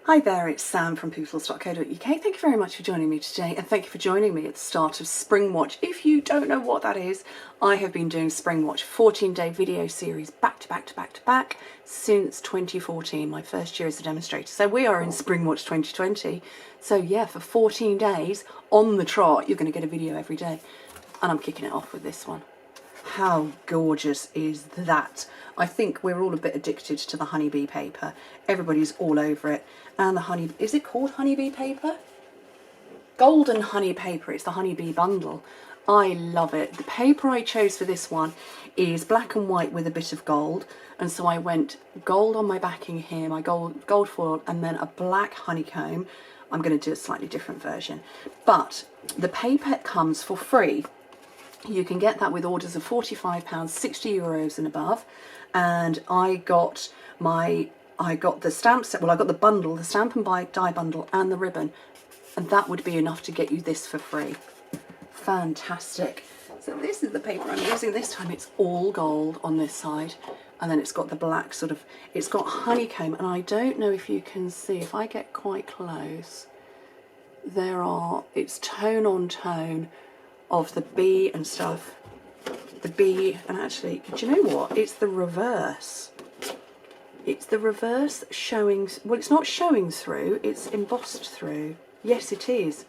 Hi there, it's Sam from Pootles.co.uk. Thank you very much for joining me today, and thank you for joining me at the start of Springwatch. If you don't know what that is, I have been doing Springwatch 14-day video series back to back since 2014, my first year as a demonstrator. So we are in Springwatch 2020. So yeah, for 14 days on the trot, you're going to get a video every day. And I'm kicking it off with this one. How gorgeous is that? I think we're all a bit addicted to the honeybee paper. Everybody's all over it. And the honey, is it called honeybee paper? Golden honey paper, it's the honeybee bundle. I love it. The paper I chose for this one is black and white with a bit of gold. And so I went gold on my backing here, my gold foil, and then a black honeycomb. I'm going to do a slightly different version. But the paper comes for free. You can get that with orders of £45, 60 euros and above. And I got the stamp set, well, I got the bundle, the stamp and die bundle and the ribbon. And that would be enough to get you this for free. Fantastic. So this is the paper I'm using this time. It's all gold on this side. And then it's got the black sort of, it's got honeycomb. And I don't know if you can see, if I get quite close, it's tone on tone of the bee and stuff. The bee, and actually, do you know what? It's the reverse. It's the reverse showing, well, it's not showing through, it's embossed through. Yes, it is.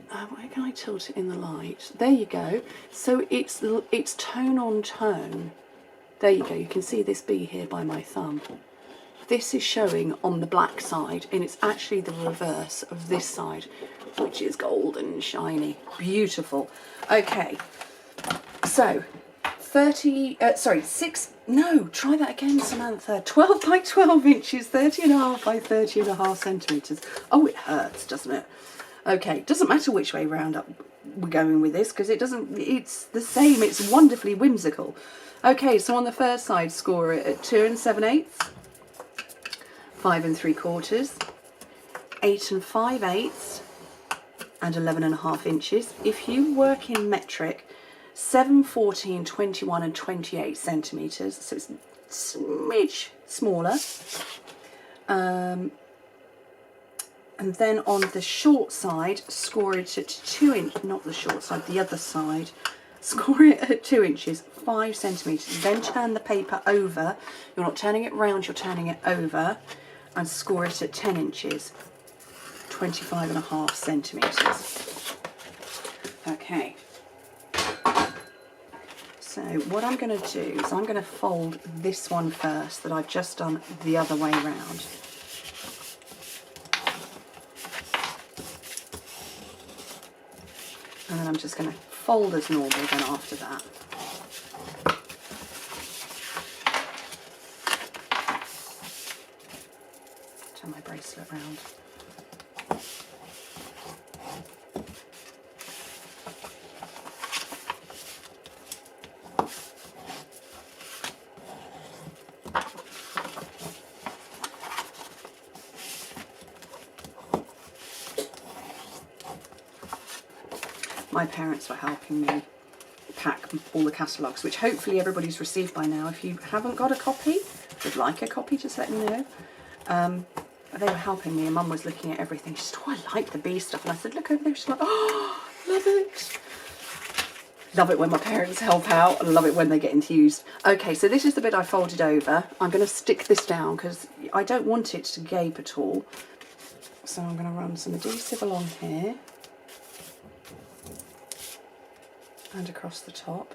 Where can I tilt it in the light? There you go. So it's tone on tone. There you go. You can see this bee here by my thumb. This is showing on the black side, and it's actually the reverse of this side, which is gold and shiny. Beautiful. Okay, so 12 by 12 inches, 30.5 by 30.5 centimetres. Oh, it hurts, doesn't it? Okay, doesn't matter which way round up we're going with this, because it's the same, it's wonderfully whimsical. Okay, so on the first side, score it at 2 7/8, 5 3/4, 8 5/8, and 11.5 inches. If you work in metric, 7, 14, 21 and 28 centimetres, so it's a smidge smaller. And then on the short side, score it at 2 inches, not the short side, the other side, score it at 2 inches, 5 centimetres. Then turn the paper over. You're not turning it round, you're turning it over, and score it at 10 inches, 25.5 centimetres. Okay. So what I'm going to do is I'm going to fold this one first that I've just done the other way round. And then I'm just going to fold as normal then after that. Turn my bracelet round. My parents were helping me pack all the catalogues, which hopefully everybody's received by now. If you haven't got a copy, would like a copy, just let me know. They were helping me, and Mum was looking at everything. She said, oh, I like the bee stuff. And I said, look over there. She's like, oh, love it. Love it when my parents help out, and love it when they get enthused. Okay, so this is the bit I folded over. I'm going to stick this down because I don't want it to gape at all. So I'm going to run some adhesive along here. And across the top.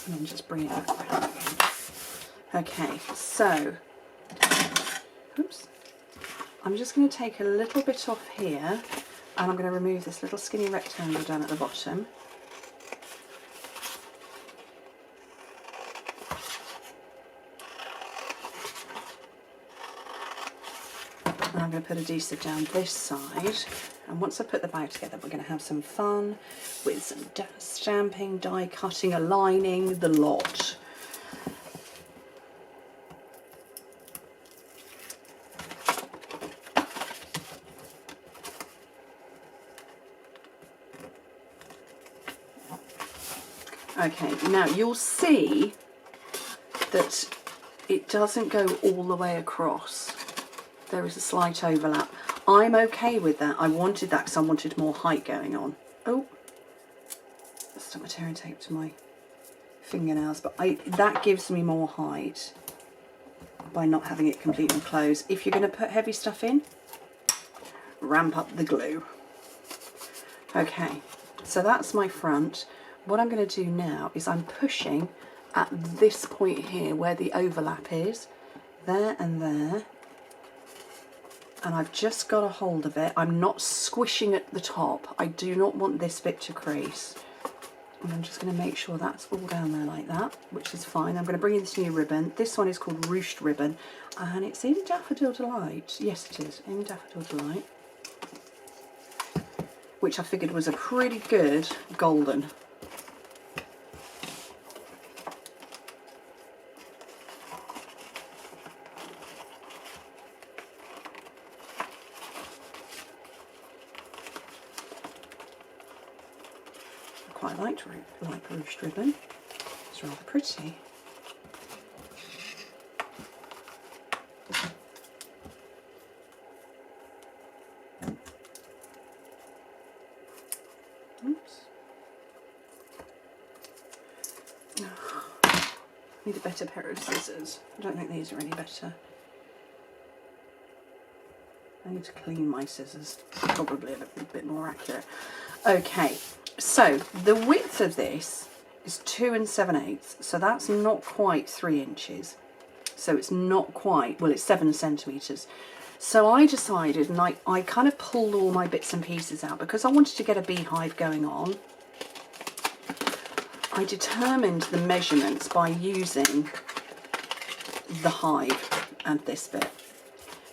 And then just bring it back around again. Okay, so, oops, I'm just going to take a little bit off here, and I'm going to remove this little skinny rectangle down at the bottom. And I'm going to put adhesive down this side, and once I put the bag together, we're going to have some fun with some stamping, die cutting, aligning, the lot. Okay, now you'll see that it doesn't go all the way across. There is a slight overlap. I'm okay with that. I wanted that because I wanted more height going on. Oh, I stuck my tearing tape to my fingernails, but that gives me more height by not having it completely closed. If you're going to put heavy stuff in, ramp up the glue. Okay, so that's my front. What I'm going to do now is I'm pushing at this point here where the overlap is, there and there, and I've just got a hold of it. I'm not squishing at the top. I do not want this bit to crease. And I'm just going to make sure that's all down there like that, which is fine. I'm going to bring in this new ribbon. This one is called Ruched Ribbon, and it's in Daffodil Delight. Yes, it is, in Daffodil Delight, which I figured was a pretty good golden. Quite liked Ruched Ribbon. It's rather pretty. Oops. Need a better pair of scissors. I don't think these are any better. I need to clean my scissors. Probably a little bit more accurate. Okay. So the width of this is 2 7/8, so that's not quite 3 inches. So it's not quite, well, it's 7 centimetres. So I decided, and I kind of pulled all my bits and pieces out because I wanted to get a beehive going on. I determined the measurements by using the hive and this bit.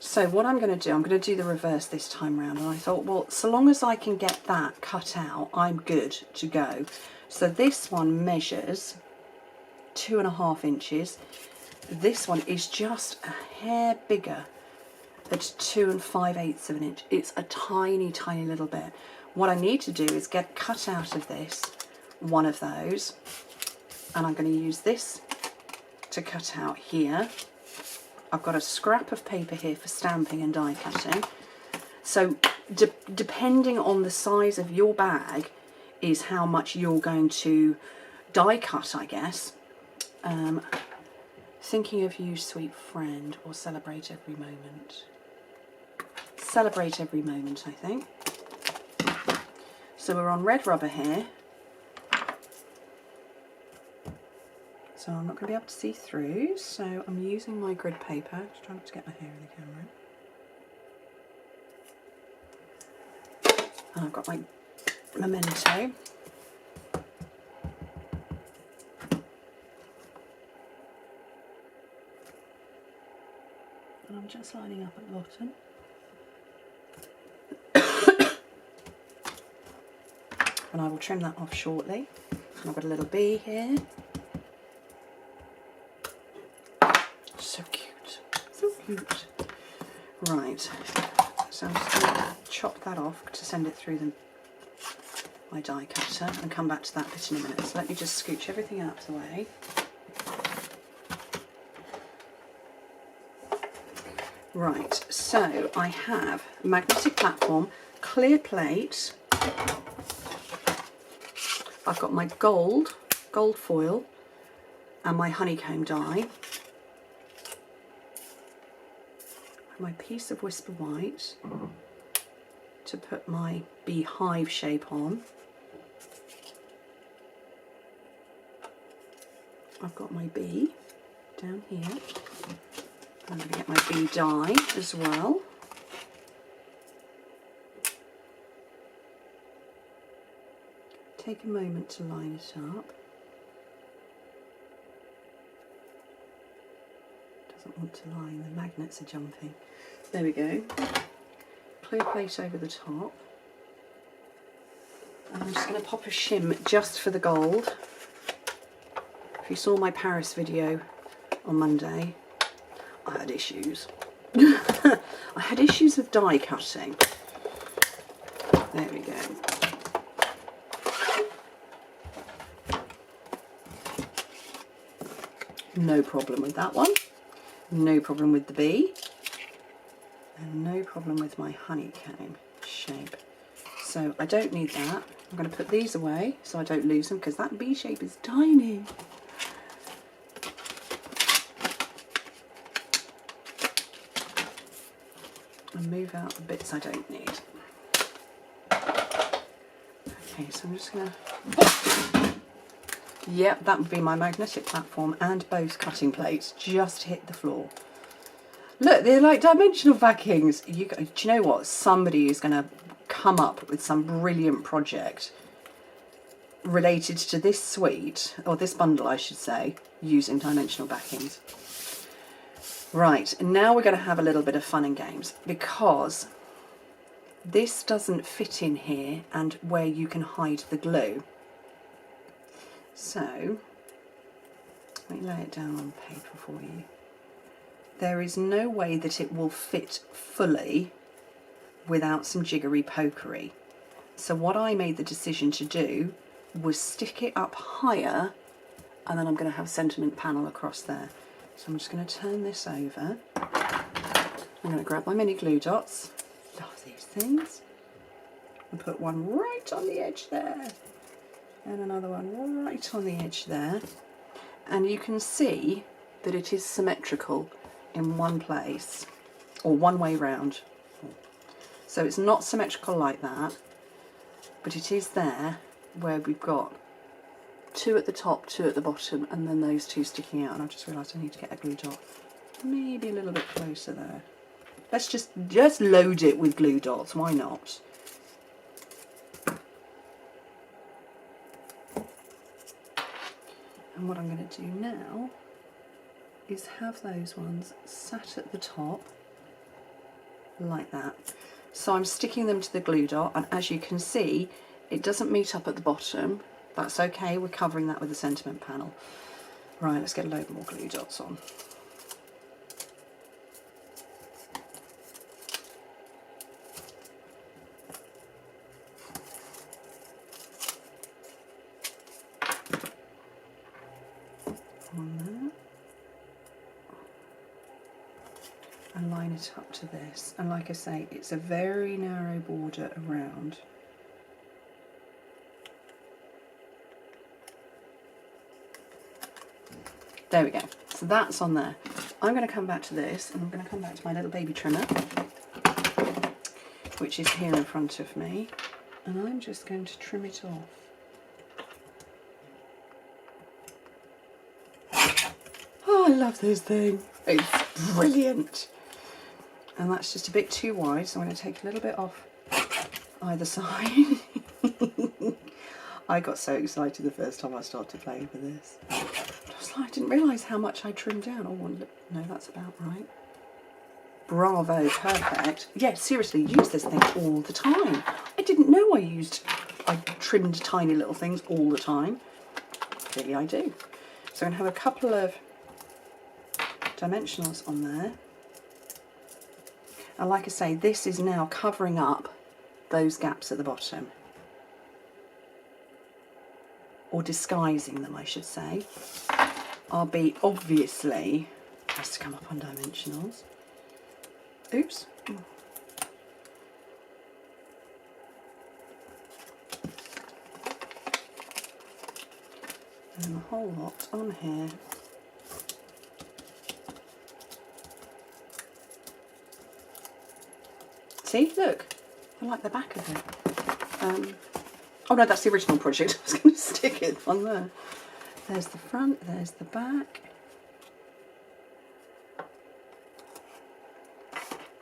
So what I'm going to do, I'm going to do the reverse this time round, and I thought, well, so long as I can get that cut out, I'm good to go. So this one measures 2.5 inches. This one is just a hair bigger at 2 5/8 of an inch. It's a tiny, tiny little bit. What I need to do is get cut out of this one of those, and I'm going to use this to cut out here. I've got a scrap of paper here for stamping and die cutting. So depending on the size of your bag is how much you're going to die cut, I guess. Thinking of you, sweet friend, or celebrate every moment. Celebrate every moment, I think. So we're on red rubber here. So I'm not going to be able to see through, so I'm using my grid paper. Just trying not to get my hair in the camera. And I've got my memento. And I'm just lining up at the bottom. And I will trim that off shortly. And I've got a little bee here. So cute, so cute. Right, so I'm just going to chop that off to send it through my die cutter and come back to that bit in a minute. So let me just scooch everything out of the way. Right, so I have magnetic platform, clear plate. I've got my gold foil and my honeycomb die. My piece of Whisper White to put my beehive shape on. I've got my bee down here. I'm going to get my bee die as well. Take a moment to line it up. Doesn't want to line, the magnets are jumping. There we go. Clear plate over the top. And I'm just going to pop a shim just for the gold. If you saw my Paris video on Monday, I had issues. I had issues with die cutting. There we go. No problem with that one. No problem with the bee. And no problem with my honeycomb shape. So I don't need that. I'm going to put these away so I don't lose them, because that bee shape is tiny. And move out the bits I don't need. Okay, so I'm just going to... Yep, that would be my magnetic platform, and both cutting plates just hit the floor. Look, they're like dimensional backings. Do you know what? Somebody is going to come up with some brilliant project related to this suite, or this bundle I should say, using dimensional backings. Right, now we're going to have a little bit of fun and games, because this doesn't fit in here and where you can hide the glue. So let me lay it down on paper for you. There is no way that it will fit fully without some jiggery pokery. So what I made the decision to do was stick it up higher, and then I'm going to have a sentiment panel across there. So I'm just going to turn this over. I'm going to grab my mini glue dots. Love these things. And put one right on the edge there. And another one right on the edge there. And you can see that it is symmetrical in one place, or one way round. So it's not symmetrical like that, but it is there where we've got two at the top, two at the bottom, and then those two sticking out. And I've just realised I need to get a glue dot maybe a little bit closer there. Let's just load it with glue dots, why not? And what I'm going to do now is have those ones sat at the top like that. So I'm sticking them to the glue dot, and as you can see, it doesn't meet up at the bottom. That's okay, we're covering that with the sentiment panel. Right, let's get a load more glue dots on. And line it up to this, and like I say, it's a very narrow border around. There we go, so that's on there. I'm going to come back to this, and I'm going to come back to my little baby trimmer, which is here in front of me, and I'm just going to trim it off. Oh, I love this thing, it's brilliant. And that's just a bit too wide, so I'm going to take a little bit off either side. I got so excited the first time I started playing with this. I didn't realise how much I trimmed down. Oh, no, that's about right. Bravo, perfect. Yeah, seriously, use this thing all the time. I didn't know I trimmed tiny little things all the time. Clearly I do. So I'm going to have a couple of dimensionals on there. And like I say, this is now covering up those gaps at the bottom. Or disguising them, I should say. Our bee obviously has to come up on dimensionals. Oops. And a whole lot on here. See, look, I like the back of it. Oh no, that's the original project. I was going to stick it on there. There's the front, there's the back.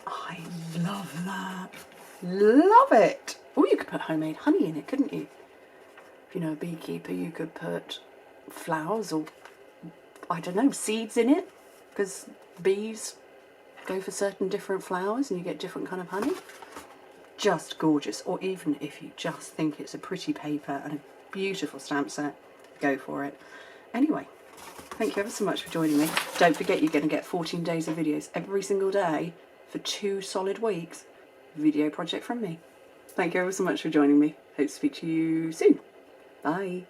I love that. Love it. Oh, you could put homemade honey in it, couldn't you? If you're a beekeeper, you could put flowers or, I don't know, seeds in it, because bees go for certain different flowers and you get different kind of honey. Just gorgeous. Or even if you just think it's a pretty paper and a beautiful stamp set, go for it. Anyway, thank you ever so much for joining me. Don't forget, you're going to get 14 days of videos every single day for 2 solid weeks. Video project from me. Thank you ever so much for joining me. Hope to speak to you soon. Bye.